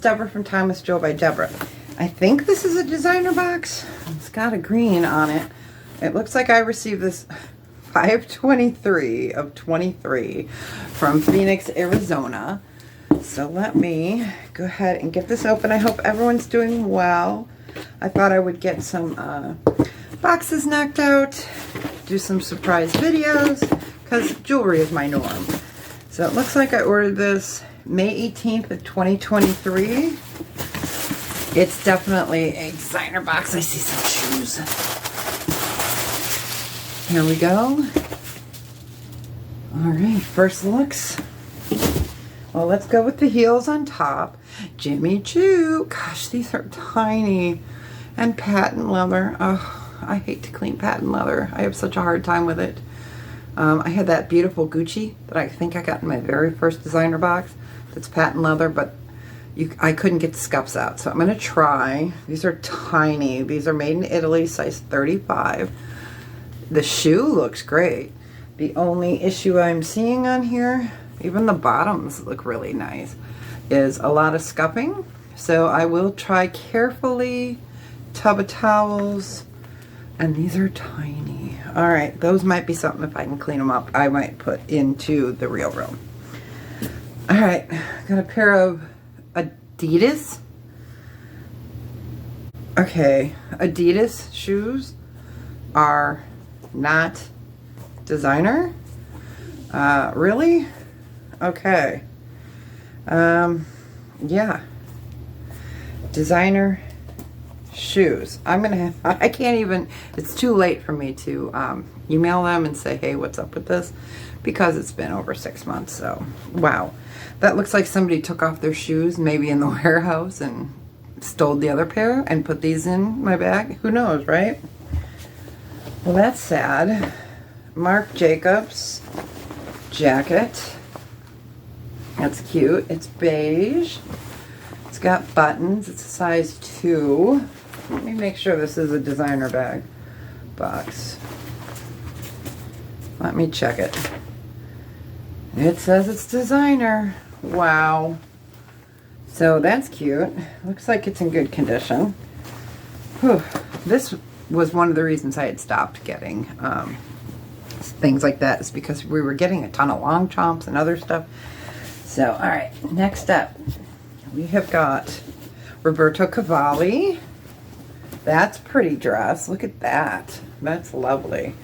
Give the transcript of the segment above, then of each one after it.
Deborah from Time with Joe by Deborah. I think this is a designer box. It's got a green on it. It looks like I received this 5/23 of 23 from Phoenix, Arizona. So let me go ahead and get this open. I hope everyone's doing well. I thought I would get some boxes knocked out, do some surprise videos, because jewelry is my norm. So it looks like I ordered this May 18th of 2023. It's definitely a designer box. I see some shoes. Here we go. All right, first looks. Well, let's go with the heels on top. Jimmy Choo. Gosh, these are tiny. And patent leather. Oh, I hate to clean patent leather. I have such a hard time with it. I had that beautiful Gucci that I think I got in my very first designer box. That's patent leather, but I couldn't get the scuffs out. So I'm going to try. These are tiny. These are made in Italy, size 35. The shoe looks great. The only issue I'm seeing on here, even the bottoms look really nice, is a lot of scuffing. So I will try carefully. Tub of towels. And these are tiny. All right, those might be something, if I can clean them up, I might put into the real room. All right, got a pair of Adidas. Okay, Adidas shoes are not designer. Really? Okay. Yeah. Designer shoes. I can't even, it's too late for me to email them and say, hey, what's up with this? Because it's been over 6 months. So, wow. That looks like somebody took off their shoes, maybe in the warehouse, and stole the other pair and put these in my bag. Who knows, right? Well, that's sad. Marc Jacobs jacket. That's cute. It's beige. It's got buttons. It's a size 2. Let me make sure this is a designer bag box. Let me check it. It says it's designer. Wow. So that's cute. Looks like it's in good condition. Whew. This was one of the reasons I had stopped getting things like that, is because we were getting a ton of long chomps and other stuff. So, all right, next up, we have got Roberto Cavalli. That's pretty dress. Look at that. That's lovely.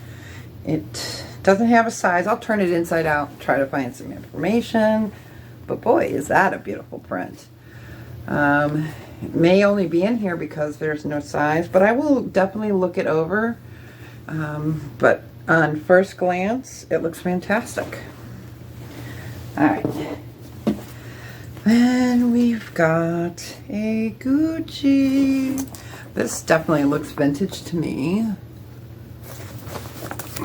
It doesn't have a size. I'll turn it inside out, try to find some information. But boy, is that a beautiful print. It may only be in here because there's no size, but I will definitely look it over. But on first glance, it looks fantastic. All right. Then we've got a Gucci. This definitely looks vintage to me.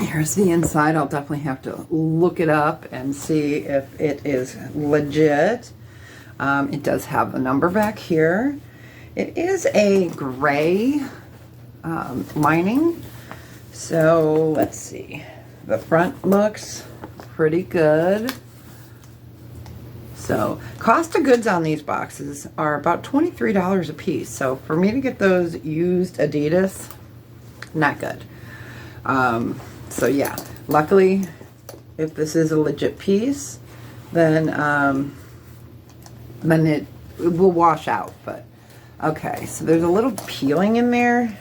Here's the inside. I'll definitely have to look it up and see if it is legit. It does have the number back here. It is a gray lining. So let's see. The front looks pretty good. So cost of goods on these boxes are about $23 a piece. So for me to get those used Adidas, not good. So yeah, luckily, if this is a legit piece, then it will wash out. But okay, so there's a little peeling in there.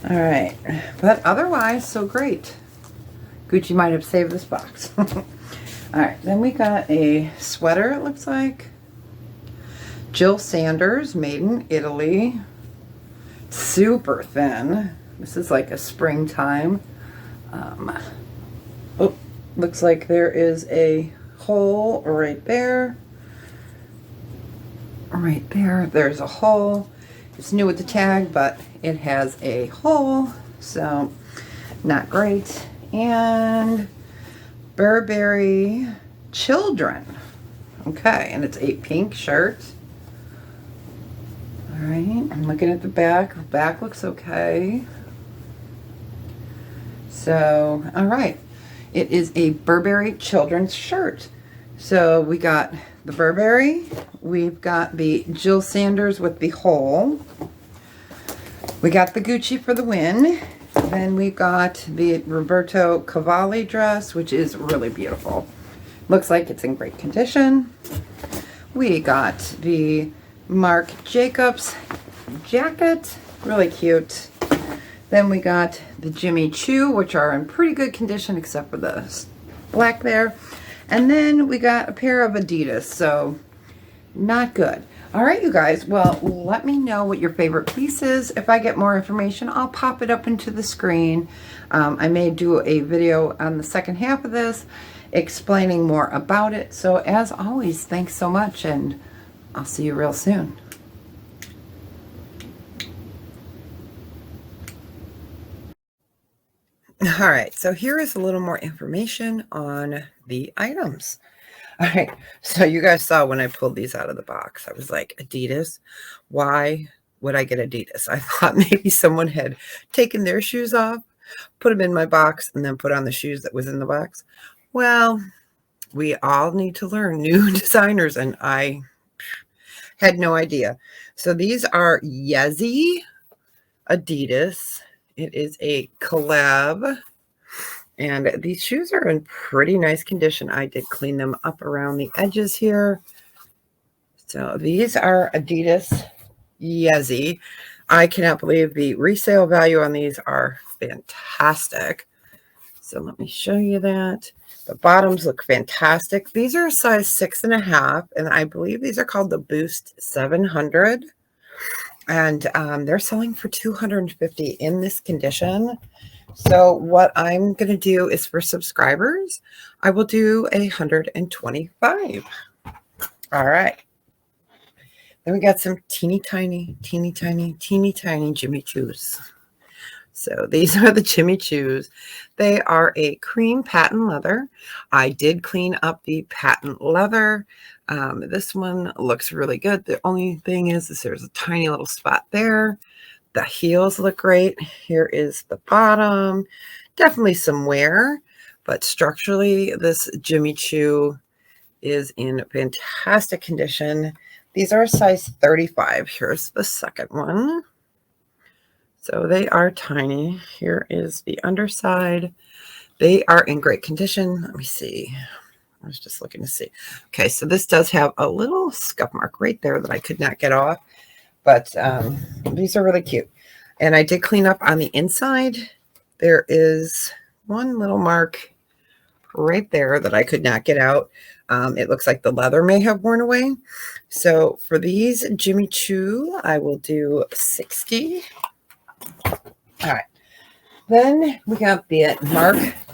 All right, but otherwise, so great. Gucci might have saved this box. All right, then we got a sweater, it looks like. Jill Sanders, made in Italy. Super thin. This is like a springtime. Oh, looks like there is a hole right there. Right there, there's a hole. It's new with the tag, but it has a hole, so not great. And Burberry Children. Okay, and it's a pink shirt. All right, I'm looking at the back. The back looks okay. So, all right. It is a Burberry children's shirt. So we got the Burberry. We've got the Jill Sanders with the hole. We got the Gucci for the win. Then we got the Roberto Cavalli dress, which is really beautiful. Looks like it's in great condition. We got the Marc Jacobs jacket, really cute. Then we got the Jimmy Choo, which are in pretty good condition except for the black there. And then we got a pair of Adidas, so not good. All right, you guys, well, let me know what your favorite piece is. If I get more information, I'll pop it up into the screen. I may do a video on the second half of this explaining more about it. So as always, thanks so much, and I'll see you real soon. All right, so here is a little more information on the items. All right, so you guys saw when I pulled these out of the box, I was like, Adidas, why would I get Adidas? I thought maybe someone had taken their shoes off, put them in my box, and then put on the shoes that was in the box. Well, we all need to learn new designers, and I had no idea. So these are Yezzy Adidas. It is a collab. And these shoes are in pretty nice condition. I did clean them up around the edges here. So these are Adidas Yezzy. I cannot believe the resale value on these are fantastic. So let me show you that. The bottoms look fantastic. These are a size 6.5, and I believe these are called the Boost 700. And they're selling for $250 in this condition. So what I'm going to do is for subscribers, I will do $125. All right. Then we got some teeny tiny Jimmy Choos. So these are the Jimmy Choos. They are a cream patent leather. I did clean up the patent leather. This one looks really good. The only thing is there's a tiny little spot there. The heels look great. Here is the bottom. Definitely some wear, but structurally, this Jimmy Choo is in fantastic condition. These are a size 35. Here's the second one. So they are tiny. Here is the underside. They are in great condition. Let me see. I was just looking to see. Okay, so this does have a little scuff mark right there that I could not get off. But these are really cute. And I did clean up on the inside. There is one little mark right there that I could not get out. It looks like the leather may have worn away. So for these Jimmy Choo, I will do 60. All right. Then we got the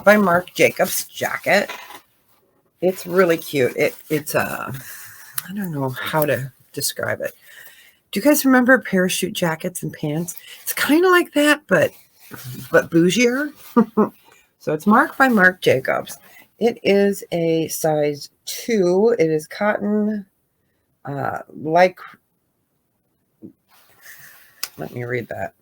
Marc Jacobs jacket. It's really cute. It's I don't know how to describe it. Do you guys remember parachute jackets and pants? It's kind of like that, but bougier. So it's Marc Jacobs. It is a size 2. It is cotton, let me read that.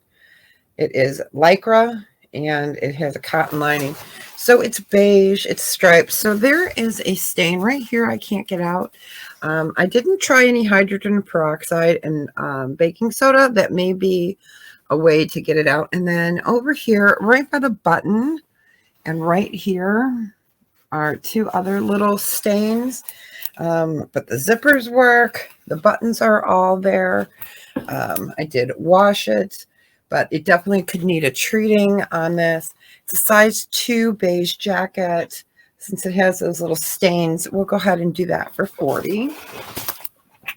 It is lycra, and it has a cotton lining. So it's beige, it's striped. So there is a stain right here I can't get out. I didn't try any hydrogen peroxide and baking soda. That may be a way to get it out. And then over here, right by the button, and right here are 2 other little stains. But the zippers work. The buttons are all there. I did wash it, but it definitely could need a treating on this. It's a size 2 beige jacket. Since it has those little stains, we'll go ahead and do that for 40.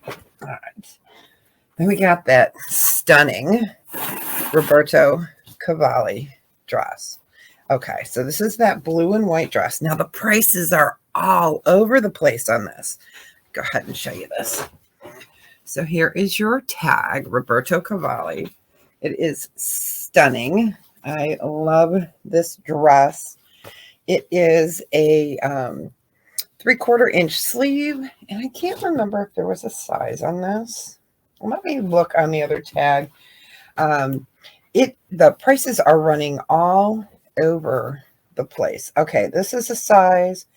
All right. Then we got that stunning Roberto Cavalli dress. Okay, so this is that blue and white dress. Now the prices are all over the place on this. Go ahead and show you this. So here is your tag, Roberto Cavalli. It is stunning. I love this dress. It is a 3/4 inch sleeve, and I can't remember if there was a size on this. Let me look on the other tag. The prices are running all over the place. Okay, this is a size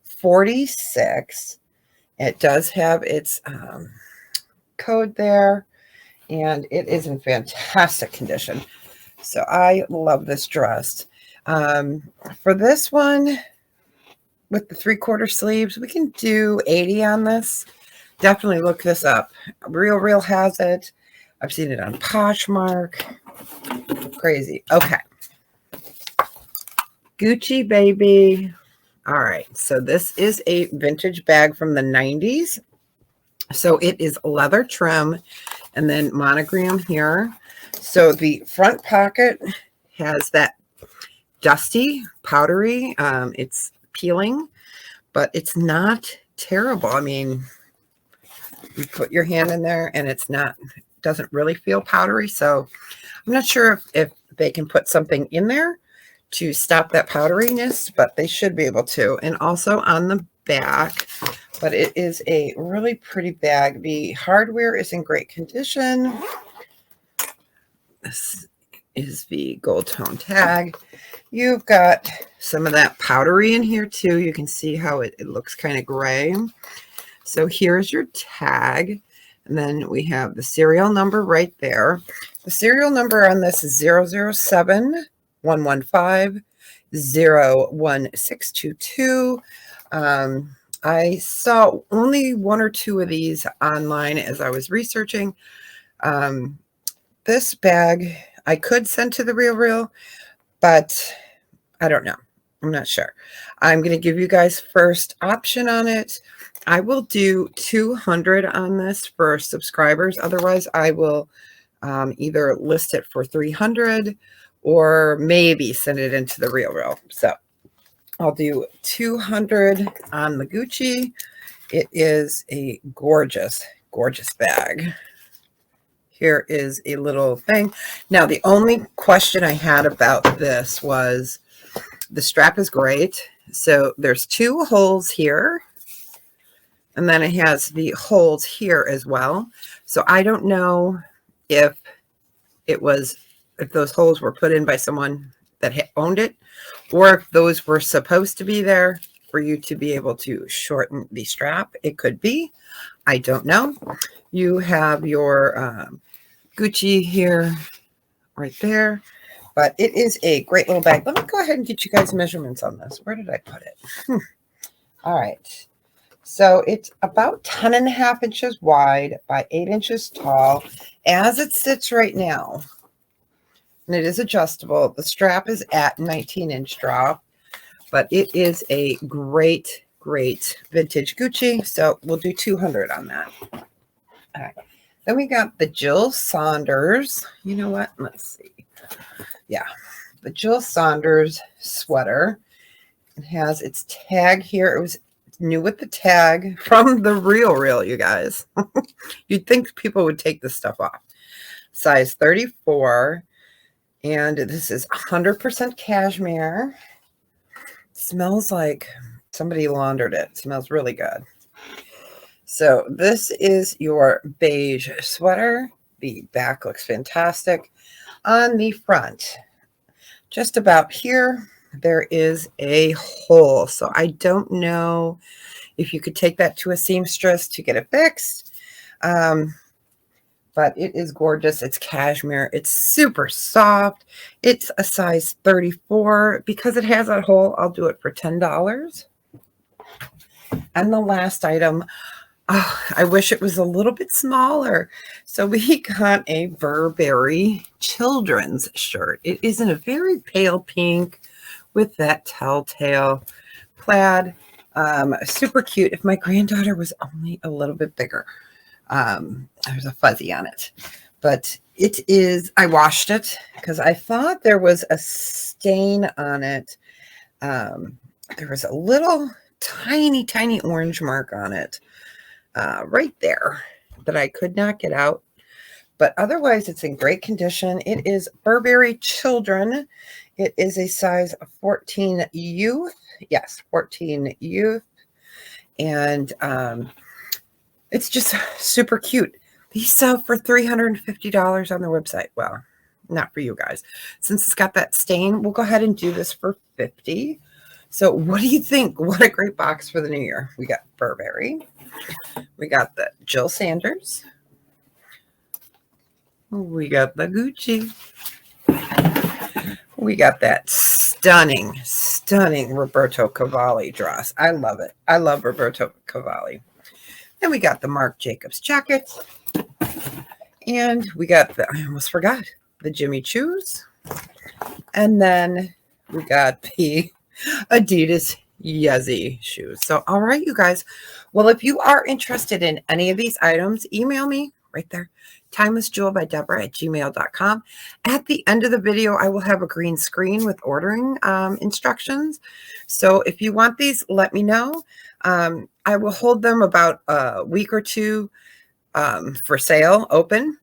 46. It does have its code there, and it is in fantastic condition. So I love this dress. For this one, with the 3/4 sleeves, we can do 80 on this. Definitely look this up. Real has it. I've seen it on Poshmark. Crazy. Okay. Gucci, baby. All right. So this is a vintage bag from the 90s. So it is leather trim and then monogram here. So the front pocket has that dusty, powdery. It's peeling, but it's not terrible. I mean, you put your hand in there and it's not, doesn't really feel powdery. So I'm not sure if they can put something in there to stop that powderiness, but they should be able to. And also on the back, but it is a really pretty bag. The hardware is in great condition. This is the gold tone tag. You've got some of that powdery in here too. You can see how it looks kind of gray. So here's your tag. And then we have the serial number right there. The serial number on this is 007 115 01622. I saw only 1 or 2 of these online as I was researching. This bag I could send to the Real, but I don't know. I'm not sure. I'm going to give you guys first option on it. I will do 200 on this for subscribers. Otherwise, I will either list it for 300 or maybe send it into the Real. So I'll do 200 on the Gucci. It is a gorgeous, gorgeous bag. Here is a little thing. Now, the only question I had about this was the strap is great. So there's 2 holes here. And then it has the holes here as well. So I don't know if those holes were put in by someone that owned it, or if those were supposed to be there for you to be able to shorten the strap. It could be. I don't know. You have your Gucci here, right there. But it is a great little bag. Let me go ahead and get you guys measurements on this. Where did I put it? All right. So it's about 10.5 inches wide by 8 inches tall as it sits right now. And it is adjustable. The strap is at 19-inch drop, but it is a great, great vintage Gucci. So we'll do 200 on that. All right. Then we got the Jill Saunders. You know what? Let's see. Yeah, the Jill Saunders sweater. It has its tag here. It was new with the tag from the Real, you guys. You'd think people would take this stuff off. Size 34. And this is 100% cashmere. Smells like somebody laundered it. Smells really good. So this is your beige sweater. The back looks fantastic. On the front, just about here, there is a hole. So I don't know if you could take that to a seamstress to get it fixed. But it is gorgeous. It's cashmere. It's super soft. It's a size 34. Because it has that hole, I'll do it for $10. And the last item, oh, I wish it was a little bit smaller. So we got a Burberry children's shirt. It is in a very pale pink with that telltale plaid. Super cute. If my granddaughter was only a little bit bigger. There's a fuzzy on it. But it is, I washed it because I thought there was a stain on it. There was a little tiny orange mark on it. Right there that I could not get out, but otherwise it's in great condition. It is Burberry Children. It is a size 14 youth. Yes, 14 youth. And it's just super cute. These sell for $350 on their website. Well, not for you guys. Since it's got that stain, we'll go ahead and do this for $50. So what do you think? What a great box for the new year. We got Burberry. We got the Jill Sanders. We got the Gucci. We got that stunning, stunning Roberto Cavalli dress. I love it. I love Roberto Cavalli. And we got the Marc Jacobs jacket. And we got the, I almost forgot, the Jimmy Choos. And then we got the Adidas Yezzy shoes. So, all right, you guys. Well, if you are interested in any of these items, email me right there. timelessjewelbydeborah@gmail.com. At the end of the video, I will have a green screen with ordering instructions. So if you want these, let me know. I will hold them about a week or two for sale, open.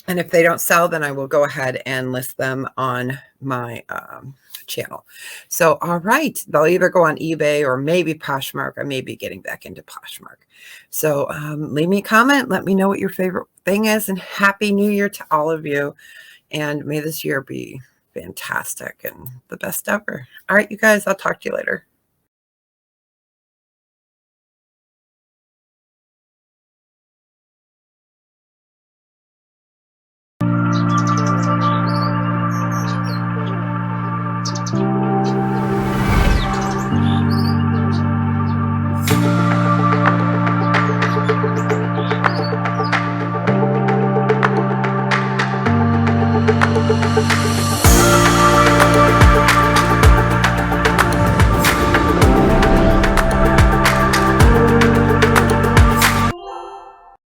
And if they don't sell, then I will go ahead and list them on my channel. So, all right, they'll either go on eBay or maybe Poshmark. I may be getting back into Poshmark. So leave me a comment. Let me know what your favorite thing is. And Happy New Year to all of you. And may this year be fantastic and the best ever. All right, you guys, I'll talk to you later.